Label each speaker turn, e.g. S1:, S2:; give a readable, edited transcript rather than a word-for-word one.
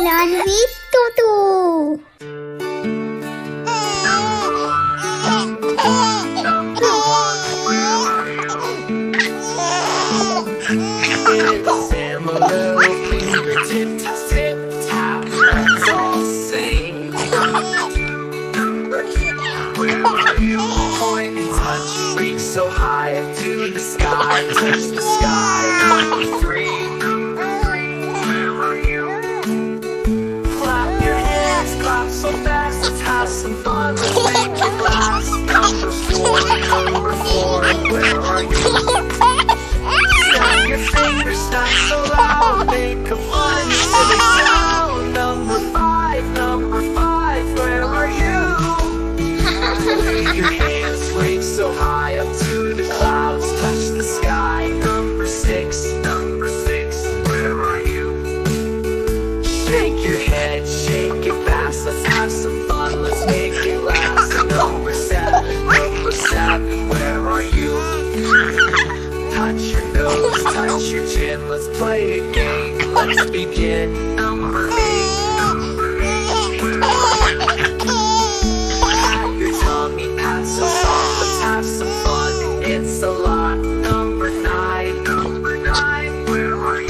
S1: Learn with Totu.
S2: Sam, a little fingertip, tip, tap, let's all sing. Where are you? Point and touch, reach so high up to the sky, touch the sky. Three, where are you? Clap your hands, clap so fast, let's have some fun, let's make it last. Number four, where are you? Snap your fingers, not so loud, make a funny silly sound. Number five, where are you? Wave your hands, wave so high up to the clouds, touch the sky. Number six, where are you? Shake your head, shake it fast, let's have some fun, let's make it last. Number seven, where are you? Touch your nose, touch your chin, let's play a game, let's begin. Number eight, pat your tummy, pat so soft, let's have some fun, it's a lot. Number nine, where are you?